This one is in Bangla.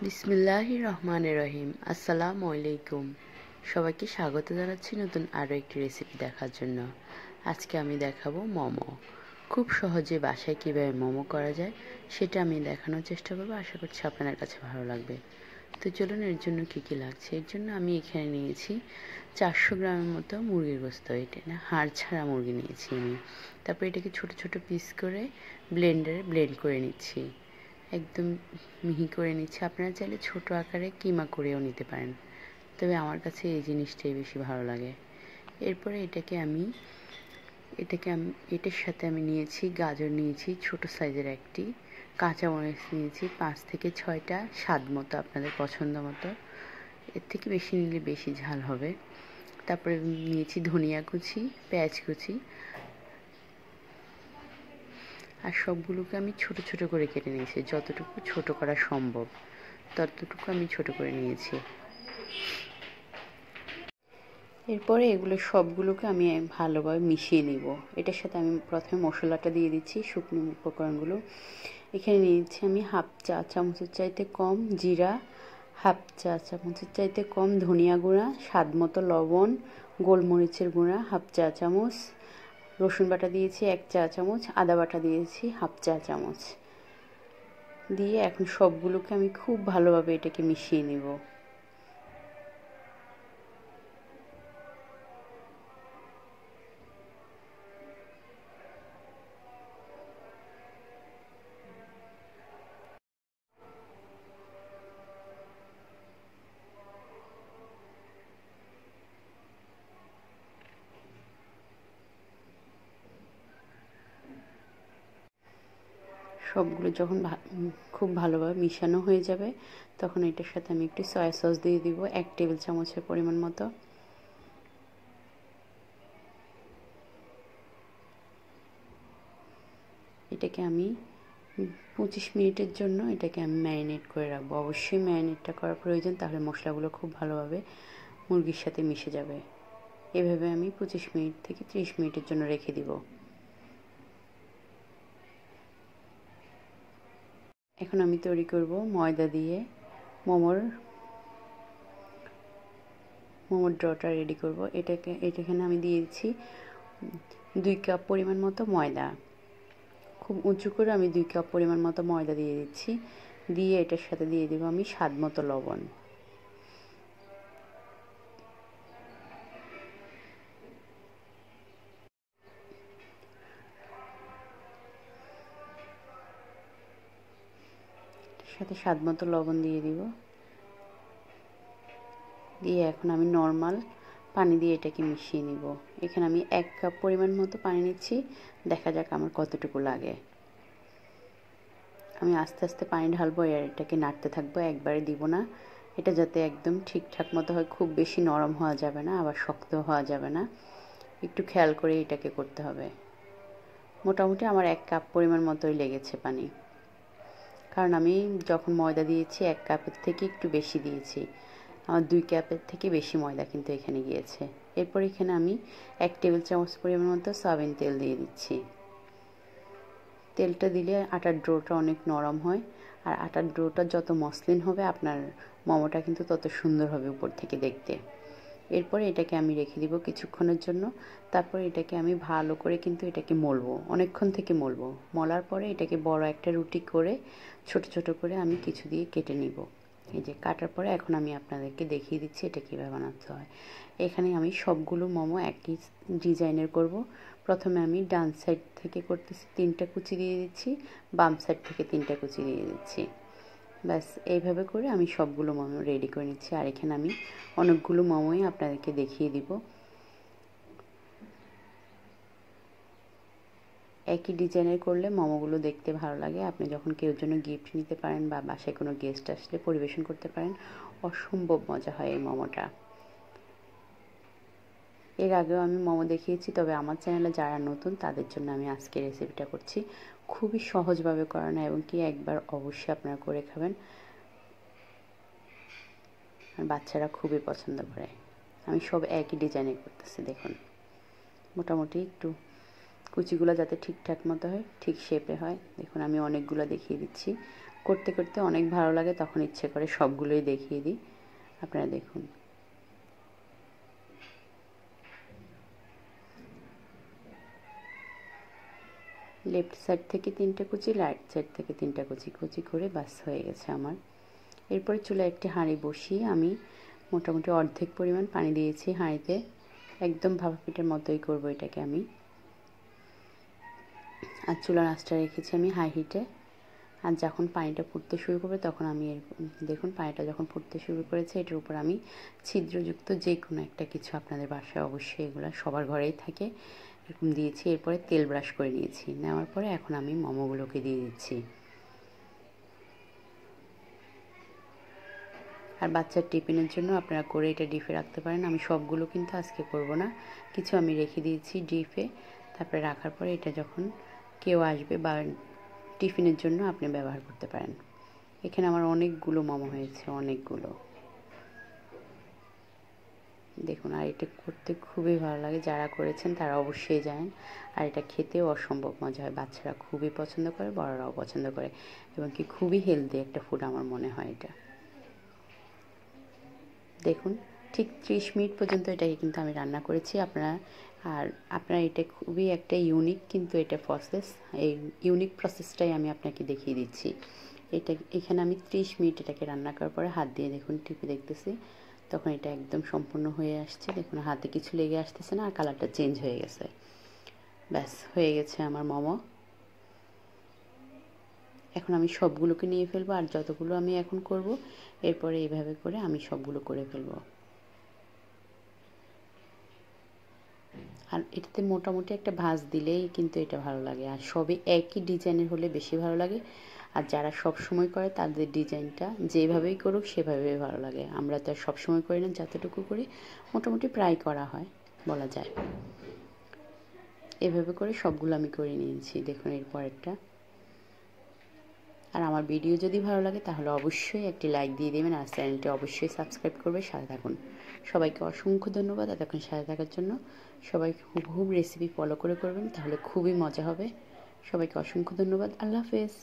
বিসমিল্লাহির রহমানির রহিম। আসসালামু আলাইকুম। সবাইকে স্বাগত জানাচ্ছি নতুন আরও একটি রেসিপি দেখার জন্য। আজকে আমি দেখাবো মোমো। খুব সহজে বাসায় কীভাবে মোমো করা যায় সেটা আমি দেখানোর চেষ্টা করবো। আশা করছি আপনাদের কাছে ভালো লাগবে। তো চলুন, এর জন্য কী কী লাগছে। এর জন্য আমি এখানে নিয়েছি 400 গ্রামের মতো মুরগির গোস্ত। এটা না, হাড় ছাড়া মুরগি নিয়েছি আমি। তারপর এটাকে ছোট ছোট পিস করে ব্লেন্ডারে ব্লেন্ড করে নিচ্ছি, একদম মিহি করে নিচ্ছি। আপনারা চাইলে ছোটো আকারে কিমা করেও নিতে পারেন, তবে আমার কাছে এই জিনিসটাই বেশি ভালো লাগে। এরপরে এটার সাথে আমি নিয়েছি গাজর, নিয়েছি ছোট সাইজের একটি, কাঁচামরিচ নিয়েছি 5 থেকে 6টা, স্বাদ মতো আপনাদের পছন্দ মতো। এর থেকে বেশি নিলে বেশি ঝাল হবে। তারপরে নিয়েছি ধনিয়া কুচি, পেঁয়াজ কুচি, আর সবগুলোকে আমি ছোট ছোট করে কেটে নিয়েছি। যতটুকু ছোট করা সম্ভব ততটুকু আমি ছোট করে নিয়েছি। এরপরে এগুলো সবগুলোকে আমি ভালোভাবে মিশিয়ে নেব। এটার সাথে আমি প্রথমে মশলাটা দিয়ে দিচ্ছি, শুকনো উপকরণগুলো। এখানে নিয়েছি আমি হাফ চা চামচের চাইতে কম জিরা, হাফ চা চামচের চাইতে কম ধনিয়া গুঁড়া, স্বাদ মতো লবণ, গোলমরিচের গুঁড়া হাফ চা চামচ, রসুন বাটা দিয়েছি 1 চা চামচ, আদা বাটা দিয়েছি হাফ চা চামচ দিয়ে এখন সবগুলোকে আমি খুব ভালোভাবে এটাকে মিশিয়ে নেব। সবগুলো যখন খুব ভালোভাবে মিশানো হয়ে যাবে, তখন এটার সাথে আমি একটু সয়া সস দিয়ে দিব 1 টেবিল চামচের পরিমাণ মতো। এটাকে আমি 25 মিনিটের জন্য এটাকে আমি ম্যারিনেট করে রাখবো। অবশ্যই ম্যারিনেটটা করার প্রয়োজন, তাহলে মশলাগুলো খুব ভালোভাবে মুরগির সাথে মিশে যাবে। এভাবে আমি 25 মিনিট থেকে 30 মিনিটের জন্য রেখে দিব। এখন আমি তৈরি করব ময়দা দিয়ে মোমোর ডোটা রেডি করব। এটাখানে আমি দিয়েছি 2 কাপ পরিমাণ মতো ময়দা। খুব উঁচু করে আমি 2 কাপ পরিমাণ মতো ময়দা দিয়ে দিচ্ছি। দিয়ে এটার সাথে দিয়ে দেব আমি স্বাদ মতো লবণ। সাথে স্বাদ মতো লবণ দিয়ে দিব। দিয়ে এখন আমি নর্মাল পানি দিয়ে এটাকে মিশিয়ে নিব। এখানে আমি 1 কাপ পরিমাণ মতো পানি নিচ্ছি, দেখা যাক আমার কতটুকু লাগে। আমি আস্তে আস্তে পানি ঢালবো আর এটাকে নাড়তে থাকবো, একবারে দিব না। এটা যাতে একদম ঠিকঠাক মতো হয়, খুব বেশি নরম হওয়া যাবে না, আবার শক্ত হওয়া যাবে না, একটু খেয়াল করে এটাকে করতে হবে। মোটামুটি আমার 1 কাপ পরিমাণ মতোই লেগেছে পানি, কারণ আমি যখন ময়দা দিয়েছি 1 কাপের থেকে একটু বেশি দিয়েছি। আমার 2 কাপের থেকে বেশি ময়দা কিন্তু এখানে গিয়েছে। এরপর এখানে আমি 1 টেবিল চামচ পরিমাণ মতো সয়াবিন তেল দিয়ে দিচ্ছি। তেলটা দিলে আটার ডোটা অনেক নরম হয়, আর আটার ডোটা যত মসৃণ হবে আপনার মোমোটা কিন্তু তত সুন্দর হবে উপর থেকে দেখতে। এরপরে এটাকে আমি রেখে দিব কিছুক্ষণের জন্য। তারপর এটাকে আমি ভালো করে কিন্তু এটাকে মলবো, অনেকক্ষণ থেকে মলবো। মলার পরে এটাকে বড় একটা রুটি করে ছোট ছোট করে আমি কিছু দিয়ে কেটে নিব। এই যে কাটার পরে এখন আমি আপনাদেরকে দেখিয়ে দিচ্ছি এটা কীভাবে বানাতে হয়। এখানে আমি সবগুলো মোমো একই ডিজাইনের করব। প্রথমে আমি ডান সাইড থেকে করতেছি, 3টা কুচি দিয়ে দিচ্ছি, বাম সাইড থেকে 3টা কুচি দিয়ে দিচ্ছি। ব্যাস এইভাবে করে আমি সবগুলো মোমো রেডি করে নিচ্ছি। আর এখানে আমি অনেকগুলো মোমোই আপনাদেরকে দেখিয়ে দিব। একই ডিজাইনের করলে মোমোগুলো দেখতে ভালো লাগে। আপনি যখন কেউ জন্য গিফট নিতে পারেন বা বাসায় কোনো গেস্ট আসলে পরিবেশন করতে পারেন, অসম্ভব মজা হয় এই মোমোটা। এর আগেও আমি মোমো দেখিয়েছি, তবে আমার চ্যানেলে যারা নতুন তাদের জন্য আমি আজকে রেসিপিটা করছি। খুবই সহজভাবে করানো, এবং কি একবার অবশ্যই আপনারা করে খাবেন, আর বাচ্চারা খুবই পছন্দ করে। আমি সব একই ডিজাইনে করতেছি, দেখুন। মোটামুটি একটু কুচিগুলো যাতে ঠিকঠাক মতো হয়, ঠিক শেপে হয়। দেখুন আমি অনেকগুলো দেখিয়ে দিচ্ছি, করতে করতে অনেক ভালো লাগে, তখন ইচ্ছে করে সবগুলোই দেখিয়ে দিই। আপনারা দেখুন। লেফট সাইড থেকে 3টে কুচি, রাইট সাইড থেকে 3টা কুচি কুচি করে বাস হয়ে গেছে আমার। এরপরে চুলায় একটি হাঁড়ি বসিয়ে আমি মোটামুটি অর্ধেক পরিমাণ পানি দিয়েছি হাঁড়িতে। একদম ভাপা পিঠার মতোই করব এটাকে আমি। আর চুলার আঁচটা রেখেছি আমি হাই হিটে। আর যখন পানিটা ফুটতে শুরু করবে তখন আমি দেখুন পানিটা যখন ফুটতে শুরু করেছে, এটার উপর আমি ছিদ্রযুক্ত যে কোনো একটা কিছু, আপনাদের বাসায় অবশ্যই এগুলো সবার ঘরেই থাকে, এরকম দিয়েছি। এরপরে তেল ব্রাশ করে নিয়েছি, নেওয়ার পরে এখন আমি মোমোগুলোকে দিয়ে দিচ্ছি। আর বাচ্চার টিফিনের জন্য আপনারা করে এটা ডিপে রাখতে পারেন। আমি সবগুলো কিন্তু আজকে করব না, কিছু আমি রেখে দিয়েছি ডিপে। তারপরে রাখার পরে এটা যখন কেউ আসবে বা টিফিনের জন্য আপনি ব্যবহার করতে পারেন। এখানে আমার অনেকগুলো মোমো হয়েছে, অনেকগুলো দেখুন। আর এটা করতে খুবই ভালো লাগে, যারা করেছেন তারা অবশ্যই জানেন। আর এটা খেতেও অসম্ভব মজা হয়, বাচ্চারা খুবই পছন্দ করে, বড়রাও পছন্দ করে, এবং কি খুবই হেলদি একটা ফুড আমার মনে হয় এটা। দেখুন ঠিক 30 মিনিট পর্যন্ত এটাকে কিন্তু আমি রান্না করেছি। আপনারা এটা খুবই একটা ইউনিক কিন্তু এটা প্রসেস, এই ইউনিক প্রসেসটাই আমি আপনাকে দেখিয়ে দিচ্ছি। এখানে আমি 30 মিনিট এটাকে রান্না করার পরে হাত দিয়ে দেখুন টিপে দেখতেছি, তখন এটা একদম সম্পূর্ণ হয়ে আসছে। দেখুন হাতে কিছু লেগে আসতেছে না, আর কালারটা চেঞ্জ হয়ে গেছে। ব্যাস হয়ে গেছে আমার মোমো। এখন আমি সবগুলোকে নিয়ে ফেলবো, আর যতগুলো আমি এখন করব এরপরে এইভাবে করে আমি সবগুলো করে ফেলবো। আর এটাতে মোটামুটি একটা ভাঁজ দিলেই কিন্তু এটা ভালো লাগে, আর সবই একই ডিজাইনের হলে বেশি ভালো লাগে। আর যারা সব সময় করে তাদের ডিজাইনটা যেভাবেই করুক সেভাবেই ভালো লাগে। আমরা তো আর সবসময় করি না, যতটুকু করি মোটামুটি প্রায় করা হয় বলা যায়। এভাবে করে সবগুলো আমি করে নিয়েছি, দেখুন এরপর একটা। আর আমার ভিডিও যদি ভালো লাগে তাহলে অবশ্যই একটি লাইক দিয়ে দেবেন, আর চ্যানেলটি অবশ্যই সাবস্ক্রাইব করবে, সাথে থাকুন। সবাইকে অসংখ্য ধন্যবাদ এতক্ষণ সাথে থাকার জন্য। সবাই হুবহু রেসিপি ফলো করে করবেন, তাহলে খুবই মজা হবে। সবাইকে অসংখ্য ধন্যবাদ। আল্লাহ হাফেজ।